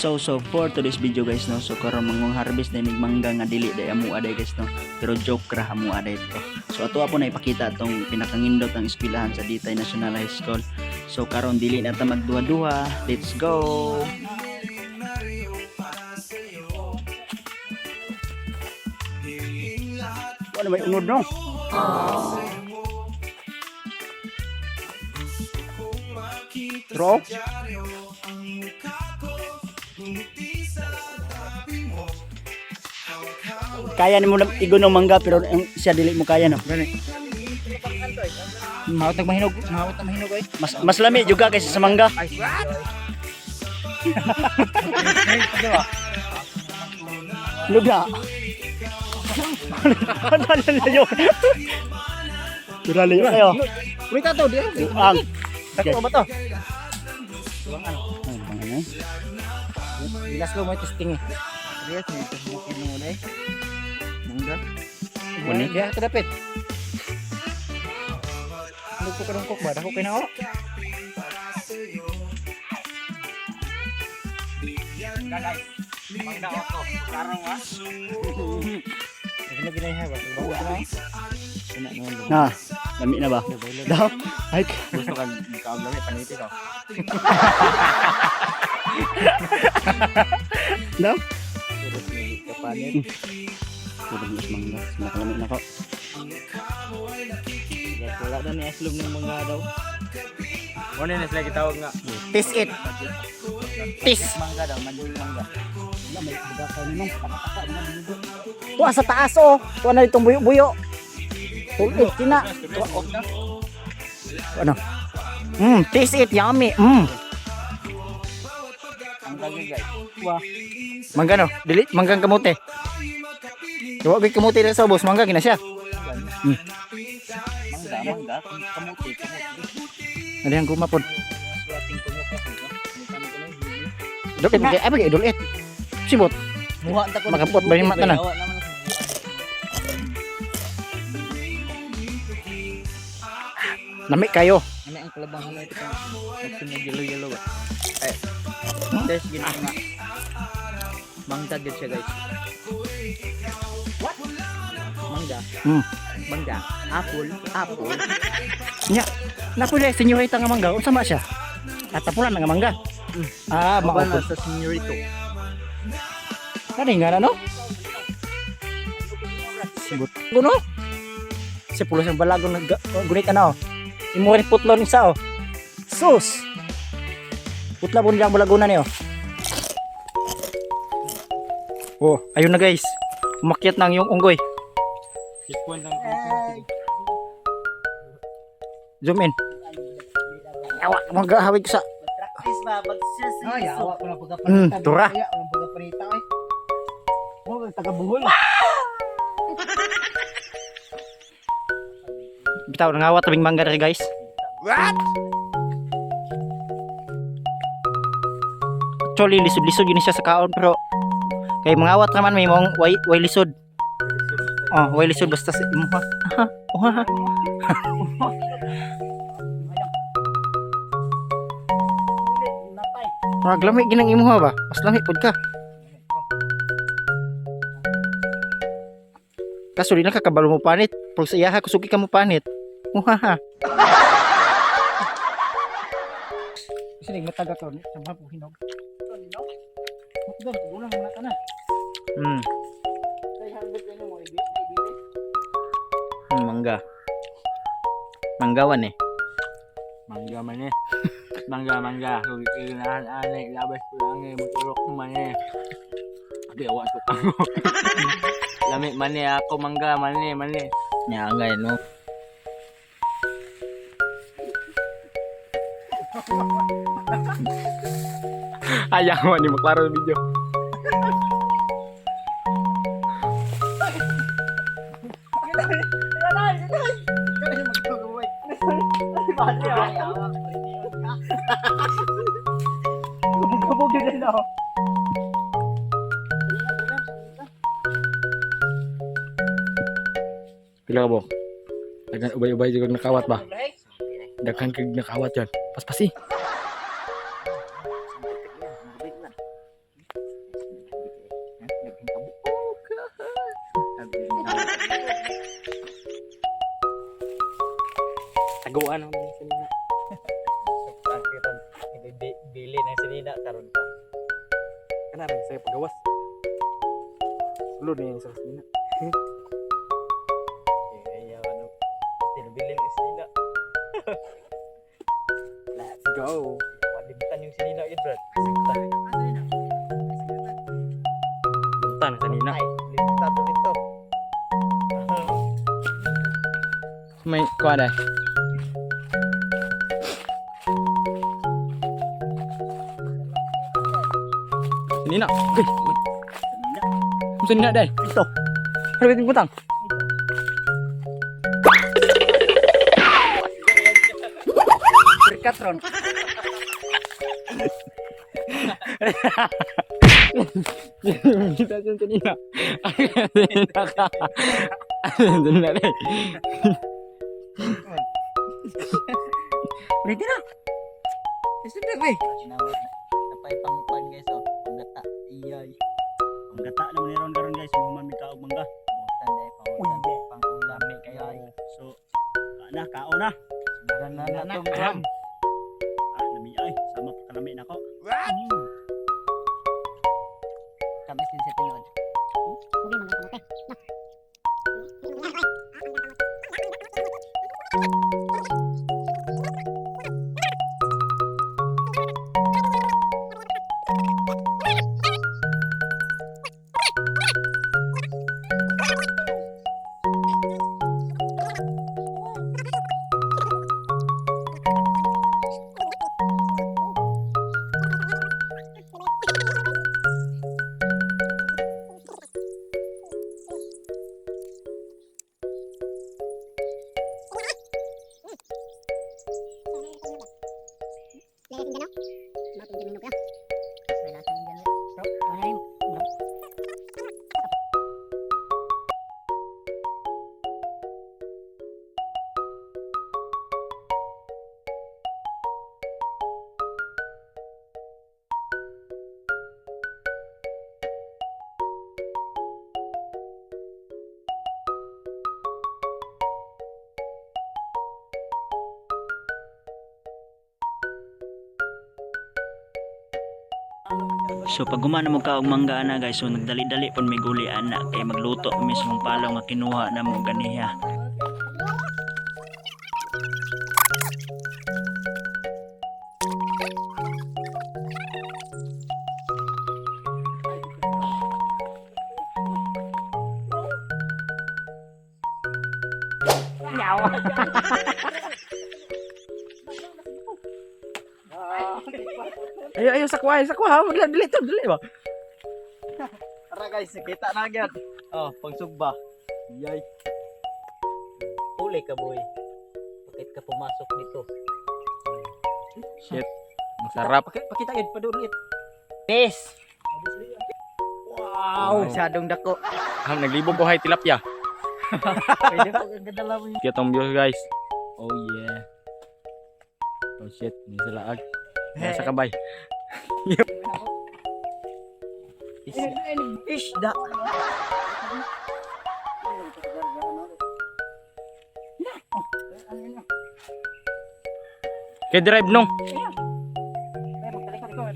So for today's video guys no, so karon mangong harvest na mig mangga nga dili day amo aday guys no, pero joke ra amo aday to. So ato po na ipakita tong pinakangindot ang eskwelahan sa Ditay National High School. So karon dili na ta magduha-duha, let's go. Ano may unod no? Draw. Kaya ni mo igon ng mangga pero siya dili mo kaya no. Gani. Mahot na mahinog ay. Mas lami juga kaysa sa mangga. Ay, what? Luga. Turali kayo. Ulit ato di. Ang. Tako ba to? Ano? Bilas ko mo testing eh. Riyas ni testing mo dai. Mangga. Kunin. Dia kedapit. Ano ko karong kok ba? Dako kay nao. Guys, mangga ako. Karong ha. Ano ginay ha ba? Bago na. Kana naman. Na, lami na ba? Daw. Ay. Gusto ka kaagami paniti ka. Daw. Kapanin. Sudah mas mangga, nakalami na ko. Wala na ni aslom ng mga daw. Ano na sila gitawag nga? Tis it. Tis. Mangga daw, mandul mangga. Wala may bugakay ni nung pataka na dito. Tuwa sa taas oh. Tuwa na itong buyo-buyo. Tulit kina. Ano? Tis it, yummy. Mangga no? Dili, manggang kamote. Tuwa gay kamote na sa boss, mangga gina siya. Mangga, kamote. Ano yang kumapod? Dulit, ay pag dulit. Sibot. Makapot ba yung mata na? Namik kayo. Ano ang kalabang halay ito? Magsunod yellow ba? Ay. Test gini nga. Mangga din siya guys. What? Mangga. Mangga. Apple. Nya. Napuli senyorita nga mangga. Unsa ma siya? Atapulan nga mangga. Mabala sa senyorito. Kani nga no? Sibot. Kuno? Si pulos ang balagon gunit ano? Imo rin putlon isa oh. Sus. Putla po nilang balagunan niyo. Oh, ayun na guys. Umakyat na yung unggoy. Zoom in. Yawa, maghahawig sa. Practice ba magsisis. Ay, yawa ko lang pagkapanita. Tura. Walang pagkapanita ay. Mo taga-buhol. Bitaw nangawat tabing mangga rin guys. What? Actually lisod-lisod yun siya sa kaon pero kay mangawat naman may mong way lisod. Oh, way lisod basta sa imuha. Lami ginang imuha ba? Mas lami pod ka. Kaso di na kakabalo mo panit. Pag sa iyaha kusugi ka mo panit. Muhaha. Kasi nagmataga to, sama po hinog. Doon, tugulang muna ka na. Mangga. Manggawan eh. Mangga man eh. Mangga. Kung kinahan-anay, labas ko lang eh. Matulok naman eh. Abi, awan ko pa. Lamig man eh ako, mangga man eh. Nyangay no. Ayaw mo, hindi maklaro yung video. Kabog yun na ako. Pila ka mo? Dagan ubay-ubay juga nakawat ba? Dagan kag nakawat yan. Pas-pasi. Taguan ako ng sinina. Kakiran, bili ng sinina karon pa. Kana rin sa pagawas. Sulod na yung sa sinina. Kaya ano, tinubili ng sinina. Let's go. Walimutan yung sinina yun, Brad. Limutan ang sinina. Ay, limutan to dito. May kuha dahil. Sinina. Okay. Sinina dahil. Ito. Ano ba yung butang? Berkatron. Kita yung sinina. Sinina ka. Sinina dahil. Pwede na. Isa na ba eh? Napay pangpan guys oh. Panggata. Iyay. Ang gata naman meron karon guys, mo man ka og mangga. Tanda pangutan. Pangulam kayo. So, kana kao na. Gana na tong gram. Nami ay, sama pa kalami nako. Kami din sa tinod. So pag humana mo ka og mangga ana guys, so nagdali-dali pon may guli ana kay magluto mismong palaw nga kinuha na mo ganiha. Ayo sakwa ha, dali to, dali ba? Tara guys, nakita na agad. Oh, pangsugba. Yay. Huli ka boy. Bakit ka pumasok dito? Shit. Masarap. Pakita gid pa ulit. Peace. Wow, masyadong dako. Naglibog ko hay tilapia. Pwede po ang gadala mo. Kita tong views guys. Oh yeah. Oh shit, ni sila ag. Nasa kabay. Isda. Kay drive nung. Magkalik ko.